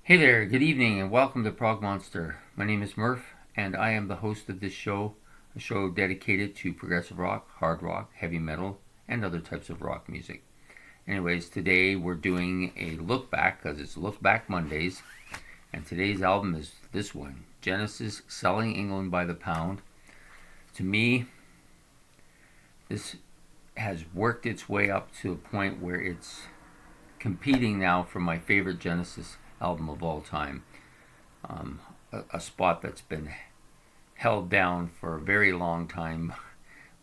Hey there, good evening, and welcome to Prog Monster. My name is Murph, and I am the host of this show, a show dedicated to progressive rock, hard rock, heavy metal, and other types of rock music. Anyways, today we're doing a look back because it's Look Back Mondays, and today's album is this one, Genesis, Selling England by the Pound. To me, this has worked its way up to a point where it's competing now for my favorite Genesis album of all time. A spot that's been held down for a very long time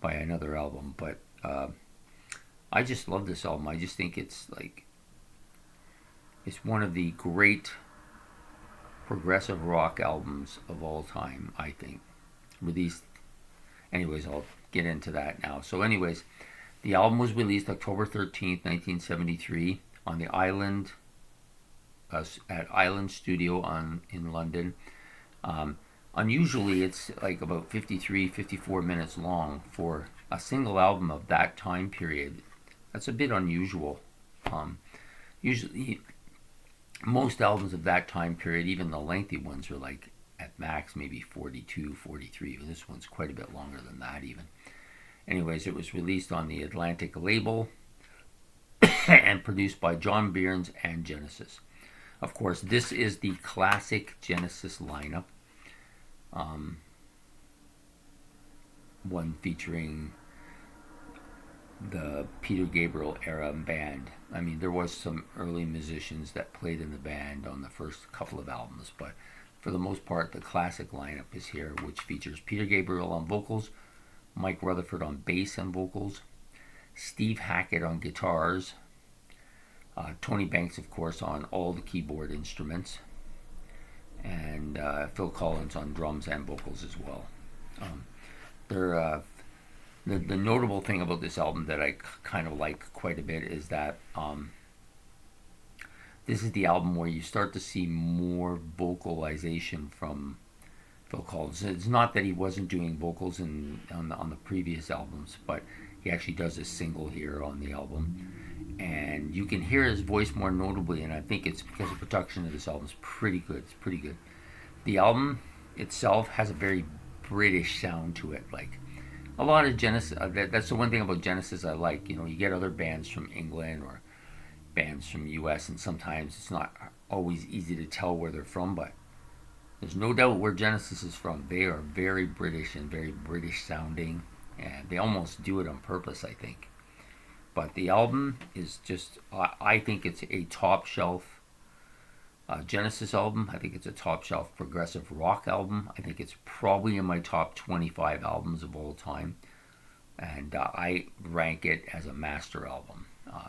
by another album. But I just love this album. I just think it's one of the great progressive rock albums of all time. I think released. Anyways, I'll get into that now. So, anyways, the album was released October 13th, 1973, on the Island at Island Studio in London. Unusually, it's like about 53, 54 minutes long for a single album of that time period. That's a bit unusual. Usually, most albums of that time period, even the lengthy ones, are like at max maybe 42, 43. This one's quite a bit longer than that even. Anyways, it was released on the Atlantic label and produced by John Byrnes and Genesis. Of course, this is the classic Genesis lineup. One featuring the Peter Gabriel era band. I mean, there was some early musicians that played in the band on the first couple of albums, but for the most part, the classic lineup is here, which features Peter Gabriel on vocals, Mike Rutherford on bass and vocals, Steve Hackett on guitars, Tony Banks, of course, on all the keyboard instruments, and Phil Collins on drums and vocals as well. The notable thing about this album that I kind of like quite a bit is that this is the album where you start to see more vocalization from Phil Collins. It's not that he wasn't doing vocals on the previous albums, but he actually does a single here on the album. And you can hear his voice more notably, and I think it's because the production of this album is pretty good. It's pretty good. The album itself has a very British sound to it. Like a lot of Genesis, that's the one thing about Genesis I like. You know, you get other bands from England or bands from US, and sometimes it's not always easy to tell where they're from, but there's no doubt where Genesis is from. They are very British and very British sounding, and they almost do it on purpose, I think. But the album is just, I think it's a top shelf Genesis album. I think it's a top shelf progressive rock album. I think it's probably in my top 25 albums of all time. And I rank it as a master album.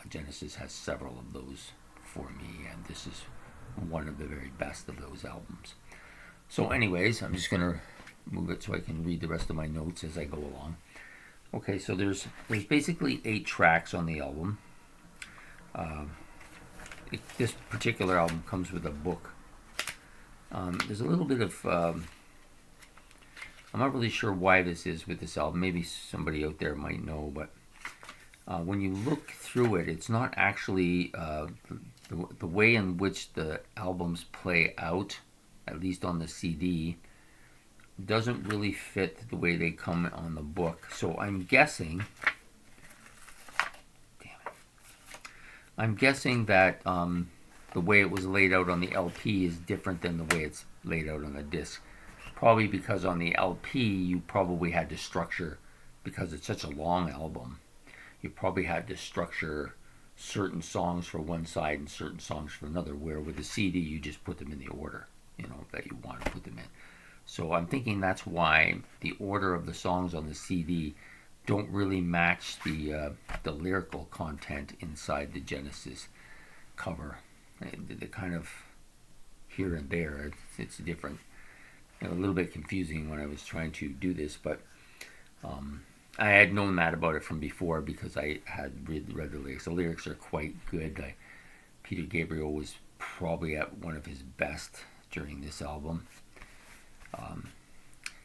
Genesis has several of those for me, and this is one of the very best of those albums. So, anyways, I'm just going to move it so I can read the rest of my notes as I go along. Okay, so there's basically 8 tracks on the album. This particular album comes with a book. There's a little bit of I'm not really sure why this is with this album. Maybe somebody out there might know, but when you look through it, it's not actually the way in which the albums play out, at least on the CD, doesn't really fit the way they come on the book. So I'm guessing that the way it was laid out on the LP is different than the way it's laid out on the disc. Probably because on the LP you probably had to structure, because it's such a long album, you probably had to structure certain songs for one side and certain songs for another, where with the CD you just put them in the order, that you want to put them in. So I'm thinking that's why the order of the songs on the CD don't really match the lyrical content inside the Genesis cover. They're kind of here and there. It's different. A little bit confusing when I was trying to do this, but I had known that about it from before because I had read the lyrics. The lyrics are quite good. Peter Gabriel was probably at one of his best during this album.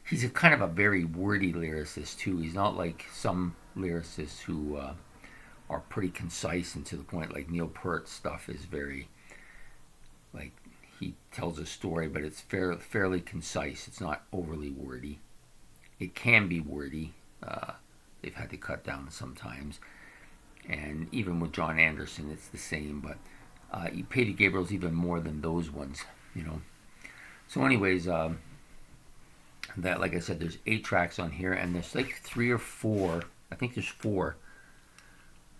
He's a kind of a very wordy lyricist too. He's not like some lyricists who are pretty concise and to the point. Like Neil Peart's stuff is very, like, he tells a story, but it's fairly concise. It's not overly wordy. It can be wordy. They've had to cut down sometimes, and even with John Anderson, it's the same. But Peter Gabriel's even more than those ones, you know. So, anyways, that, like I said, there's 8 tracks on here, and there's like 3 or 4. I think there's 4.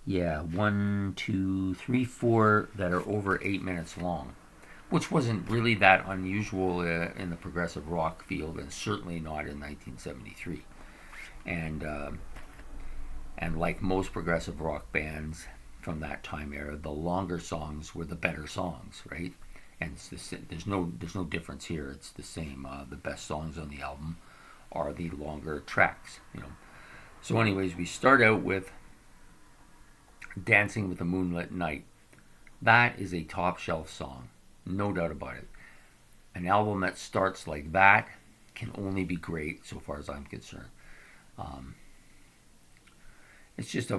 Yeah, 1, 2, 3, 4 that are over 8 minutes long, which wasn't really that unusual in the progressive rock field, and certainly not in 1973. And like most progressive rock bands from that time era, the longer songs were the better songs, right? And there's no difference here. It's the same. The best songs on the album are the longer tracks, you know. So, anyways, we start out with "Dancing with the Moonlit Night." That is a top shelf song, no doubt about it. An album that starts like that can only be great, so far as I'm concerned. It's just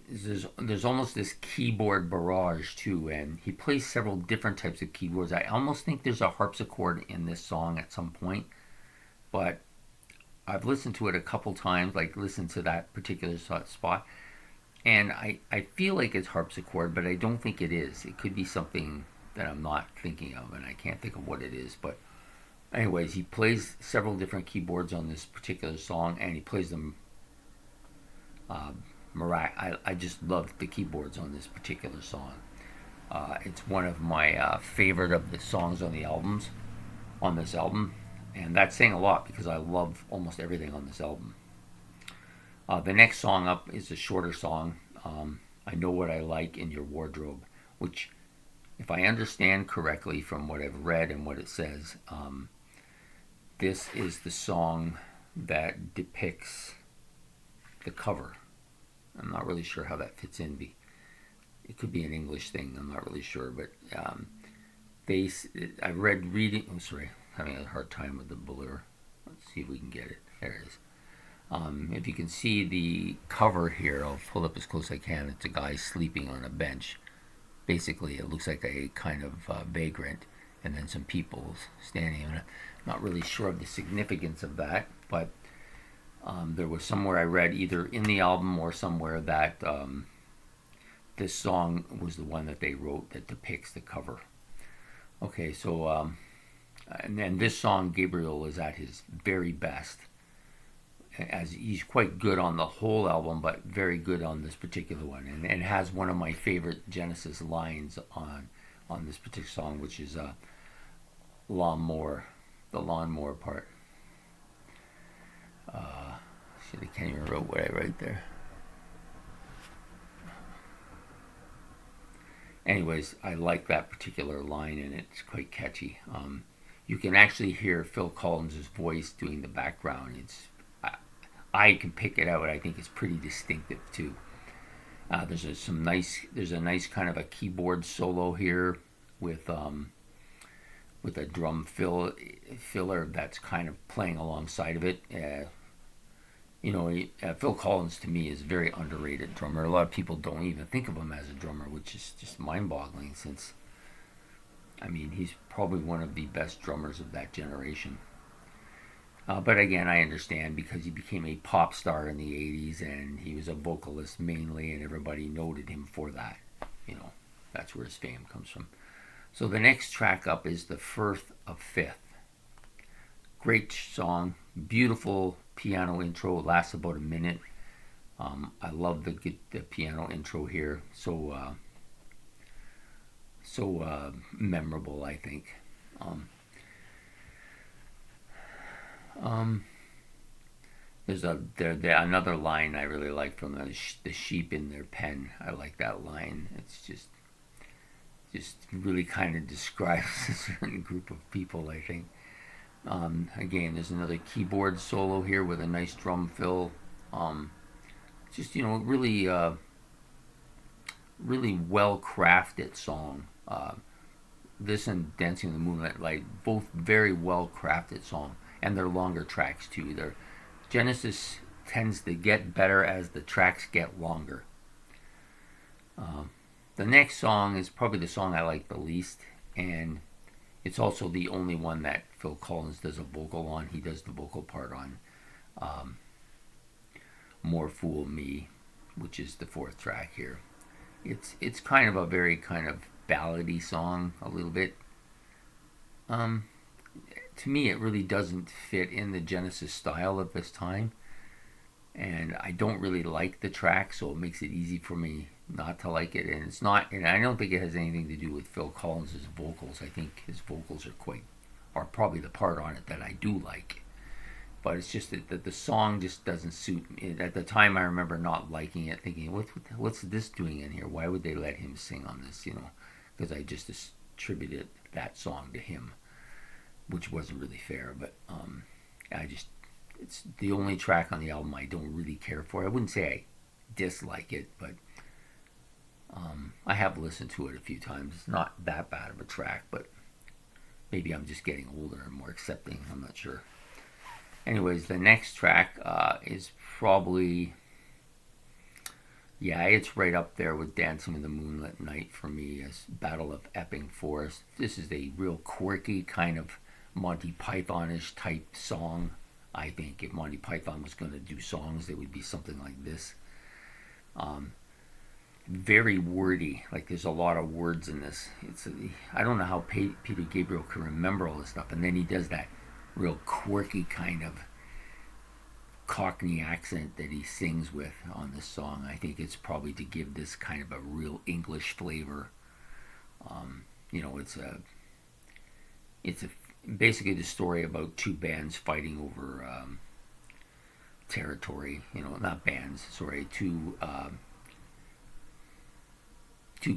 there's almost this keyboard barrage too, and he plays several different types of keyboards. I almost think there's a harpsichord in this song at some point, but I've listened to it a couple times, like listened to that particular spot, and I feel like it's harpsichord, but I don't think it is. It could be something that I'm not thinking of, and I can't think of what it is. But anyways, he plays several different keyboards on this particular song, and he plays them I just love the keyboards on this particular song. It's one of my favorite of the songs on this album, and that's saying a lot because I love almost everything on this album. The next song up is a shorter song, "I Know What I Like in Your Wardrobe," which, if I understand correctly from what I've read and what it says, this is the song that depicts the cover. I'm not really sure how that fits in. It could be an English thing. I'm not really sure, but I reading. I'm sorry, having a hard time with the blur. Let's see if we can get it. There it is. If you can see the cover here, I'll pull up as close as I can. It's a guy sleeping on a bench. Basically, it looks like a kind of vagrant, and then some people standing. I'm not really sure of the significance of that, but there was somewhere I read, either in the album or somewhere, that this song was the one that they wrote that depicts the cover. Okay, so and then this song, Gabriel is at his very best, as he's quite good on the whole album, but very good on this particular one, and has one of my favorite Genesis lines on this particular song, which is lawnmower, the lawnmower part. I can't even remember what I write there. Anyways, I like that particular line, and it's quite catchy. You can actually hear Phil Collins' voice doing the background. I can pick it out. I think it's pretty distinctive too. There's a nice kind of a keyboard solo here with a drum filler that's kind of playing alongside of it. Phil Collins to me is a very underrated drummer. A lot of people don't even think of him as a drummer, which is just mind-boggling, since, I mean, he's probably one of the best drummers of that generation. But again, I understand, because he became a pop star in the 80s, and he was a vocalist mainly, and everybody noted him for that. That's where his fame comes from. So the next track up is The Firth of Fifth. Great song, beautiful piano intro, lasts about a minute. I love the piano intro here, so memorable, I think. There's another line I really like from the sheep in their pen. I like that line. It's just really kind of describes a certain group of people, I think. Again, there's another keyboard solo here with a nice drum fill. Really well crafted song. This and Dancing in the Moonlit Light, both very well crafted song, and they're longer tracks too. Genesis tends to get better as the tracks get longer. The next song is probably the song I like the least, and It's also the only one that Phil Collins does a vocal on. He does the vocal part on um, More Fool Me, which is the fourth track here. It's kind of a very kind of ballady song, a little bit. Um, to me, it really doesn't fit in the Genesis style of this time, and I don't really like the track, so it makes it easy for me not to like it. And it's not, and I don't think it has anything to do with Phil Collins' vocals. I think his vocals are probably the part on it that I do like. But it's just that the song just doesn't suit me. At the time, I remember not liking it, thinking, what's this doing in here? Why would they let him sing on this? Because I just attributed that song to him, which wasn't really fair. But it's the only track on the album I don't really care for. I wouldn't say I dislike it, but I have listened to it a few times. It's not that bad of a track, but maybe I'm just getting older and more accepting. I'm not sure. Anyways, the next track is probably, it's right up there with Dancing in the Moonlit Night for me as Battle of Epping Forest. This is a real quirky kind of Monty Python-ish type song. I think if Monty Python was going to do songs, it would be something like this. Very wordy, like there's a lot of words in this. I don't know how Peter Gabriel can remember all this stuff, and then he does that real quirky kind of Cockney accent that he sings with on this song. I think it's probably to give this kind of a real English flavor. It's basically the story about two bands fighting over territory. Not bands, sorry, two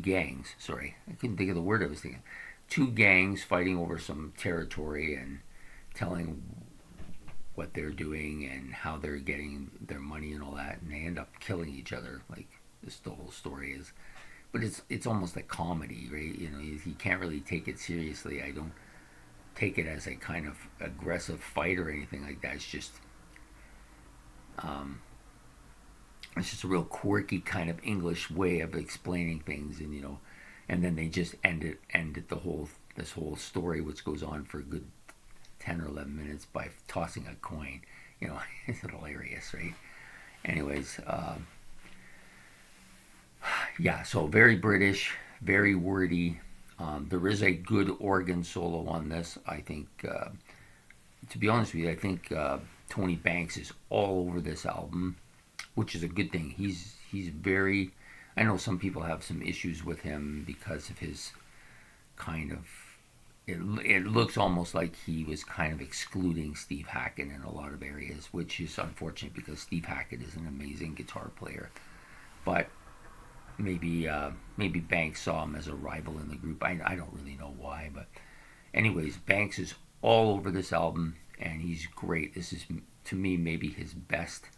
gangs. Sorry, I couldn't think of the word I was thinking. Two gangs fighting over some territory and telling what they're doing and how they're getting their money and all that, and they end up killing each other. Like this, the whole story is, but it's almost a comedy, right? You can't really take it seriously. I don't take it as a kind of aggressive fight or anything like that. It's just a real quirky kind of English way of explaining things, and then they just end it this whole story, which goes on for a good 10 or 11 minutes, by tossing a coin. It's hilarious, right? Anyways, so very British, very wordy. There is a good organ solo on this. I think, to be honest with you, I think Tony Banks is all over this album, which is a good thing. He's very. I know some people have some issues with him because of his kind of. It looks almost like he was kind of excluding Steve Hackett in a lot of areas, which is unfortunate because Steve Hackett is an amazing guitar player. But maybe Banks saw him as a rival in the group. I don't really know why, but anyways, Banks is all over this album, and he's great. This is, to me, maybe his best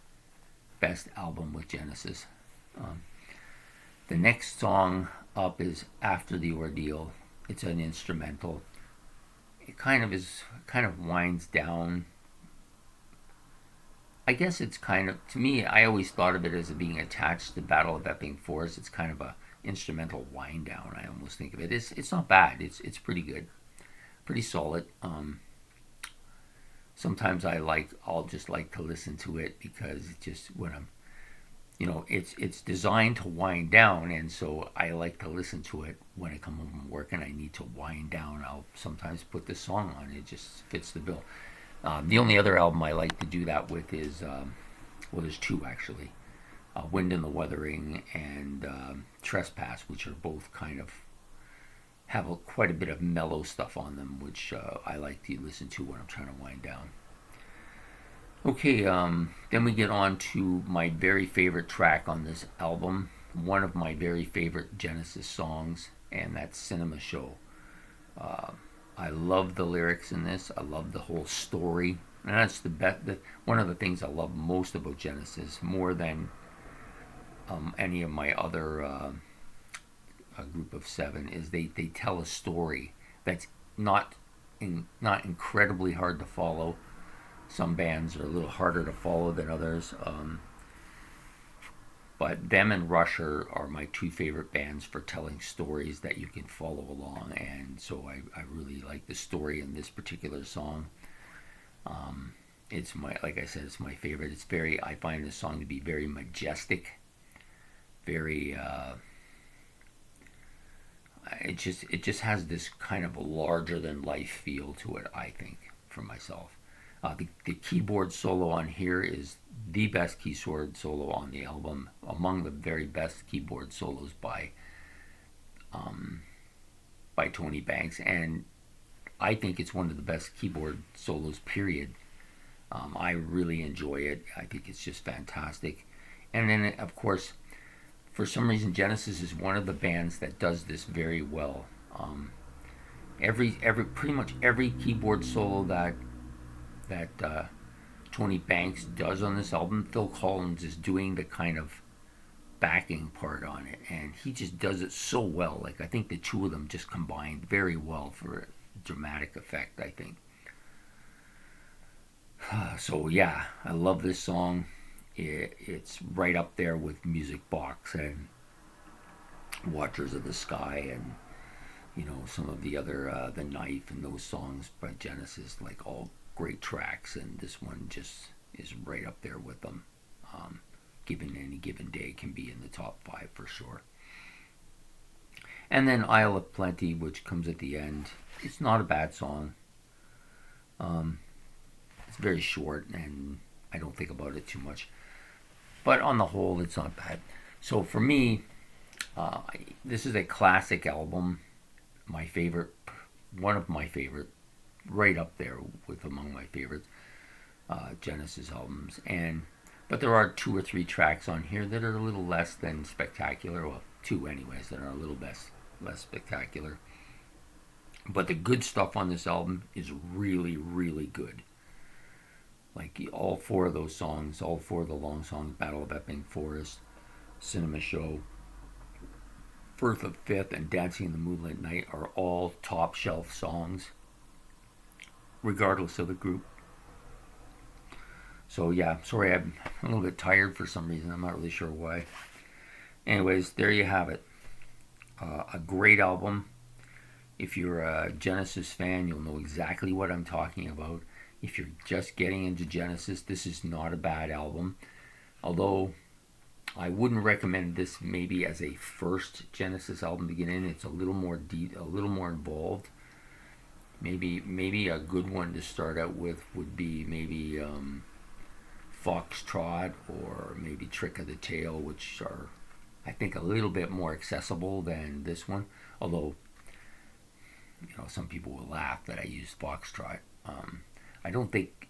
album with Genesis. The next song up is After the Ordeal. It's an instrumental. It kind of winds down. I guess it's kind of, to me, I always thought of it as being attached to Battle of Epping Forest. It's kind of a instrumental wind down. I almost think of it. It's not bad. It's pretty good, pretty solid. Sometimes I'll just like to listen to it because it's just when I'm, it's designed to wind down, and so I like to listen to it when I come home from work and I need to wind down. I'll sometimes put this song on. It just fits the bill. The only other album I like to do that with is, there's two actually, Wind in the Wuthering and Trespass, which are both kind of have quite a bit of mellow stuff on them, which I like to listen to when I'm trying to wind down. Okay, then we get on to my very favorite track on this album, one of my very favorite Genesis songs, and that's Cinema Show. I love the lyrics in this. I love the whole story, and that's one of the things I love most about Genesis, more than any of my other group of seven, is they tell a story that's not incredibly hard to follow. Some bands are a little harder to follow than others. But them and Rush are my two favorite bands for telling stories that you can follow along, and so I really like the story in this particular song. It's my, like I said, it's my favorite. It's very, I find this song to be very majestic, very it just has this kind of a larger than life feel to it, I think, for myself. The keyboard solo on here is the best keyboard solo on the album, among the very best keyboard solos by Tony Banks, and I think it's one of the best keyboard solos, period. I really enjoy it. I think it's just fantastic. And then, of course, for some reason, Genesis is one of the bands that does this very well. Pretty much every keyboard solo that Tony Banks does on this album, Phil Collins is doing the kind of backing part on it, and he just does it so well. Like, I think the two of them just combined very well for dramatic effect, I think. So yeah, I love this song. It's right up there with Music Box and Watchers of the Sky, and some of the other The Knife and those songs by Genesis, like all great tracks, and this one just is right up there with them. Given any given day, can be in the top 5 for sure. And then Isle of Plenty, which comes at the end. It's not a bad song. It's very short, and I don't think about it too much. But on the whole, it's not bad. So for me, this is a classic album. My favorite, one of my favorite, right up there with among my favorites Genesis albums. But there are 2 or 3 tracks on here that are a little less than spectacular. Well, 2 anyways that are a little less spectacular. But the good stuff on this album is really, really good. Like all 4 of those songs, all 4 of the long songs, Battle of Epping Forest, Cinema Show, Firth of Fifth, and Dancing in the Moonlit Night are all top shelf songs, regardless of the group. So yeah, sorry, I'm a little bit tired for some reason. I'm not really sure why. Anyways, there you have it. A great album. If you're a Genesis fan, you'll know exactly what I'm talking about. If you're just getting into Genesis, this is not a bad album. Although I wouldn't recommend this maybe as a first Genesis album to get in. It's a little more a little more involved. Maybe a good one to start out with would be maybe Foxtrot, or maybe Trick of the Tail, which are, I think, a little bit more accessible than this one. Although, some people will laugh that I used Foxtrot. I don't think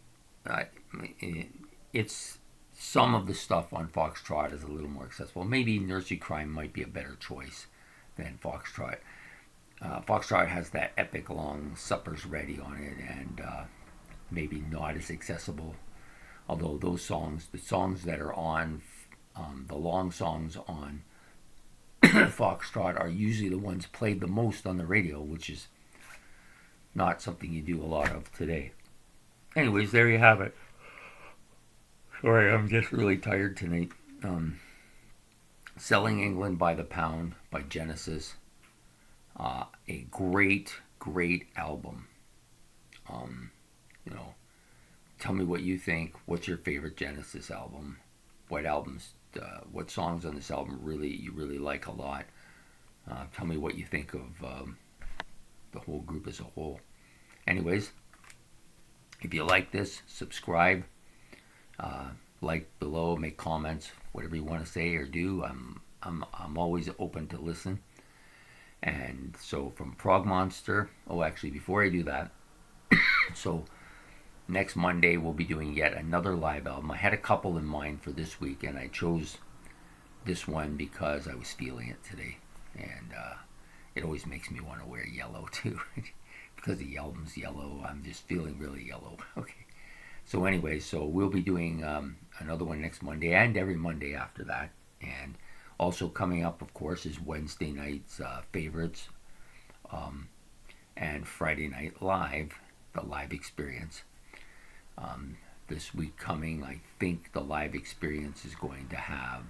it's some of the stuff on Foxtrot is a little more accessible. Maybe Nursery Crime might be a better choice than Foxtrot. Foxtrot has that epic long Supper's Ready on it, and maybe not as accessible. Although those songs, the songs that are on, the long songs on Foxtrot are usually the ones played the most on the radio, which is not something you do a lot of today. Anyways, there you have it. Sorry, I'm just really tired tonight. Selling England by the Pound by Genesis. A great, great album. Tell me what you think. What's your favorite Genesis album? What songs on this album you really like a lot? Tell me what you think of the whole group as a whole. Anyways, if you like this, subscribe, like below, make comments, whatever you want to say or do. I'm always open to listen. And so from Prog Monster. Oh, actually, before I do that, so next Monday we'll be doing yet another live album. I had a couple in mind for this week, and I chose this one because I was feeling it today, and it always makes me want to wear yellow too. Because the album's yellow, I'm just feeling really yellow. Okay. So anyway, we'll be doing another one next Monday and every Monday after that. And also coming up, of course, is Wednesday night's favorites, and Friday Night Live, the live experience. this week coming. I think the live experience is going to have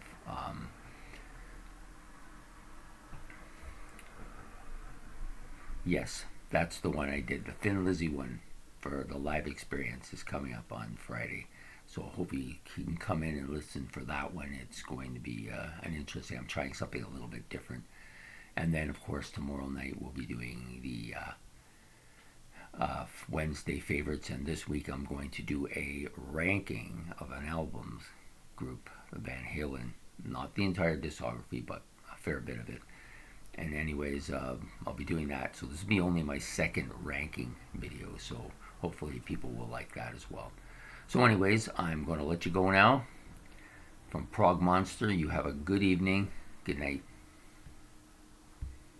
yes, that's the one I did. The Thin Lizzy one for the live experience is coming up on Friday. So I hope you can come in and listen for that one. It's going to be an interesting. I'm trying something a little bit different. And then, of course, tomorrow night we'll be doing the Wednesday favorites. And this week I'm going to do a ranking of an albums group, Van Halen. Not the entire discography, but a fair bit of it. And anyways, I'll be doing that. So this will be only my second ranking video. So hopefully people will like that as well. So anyways, I'm going to let you go now. From Prog Monster, you have a good evening. Good night.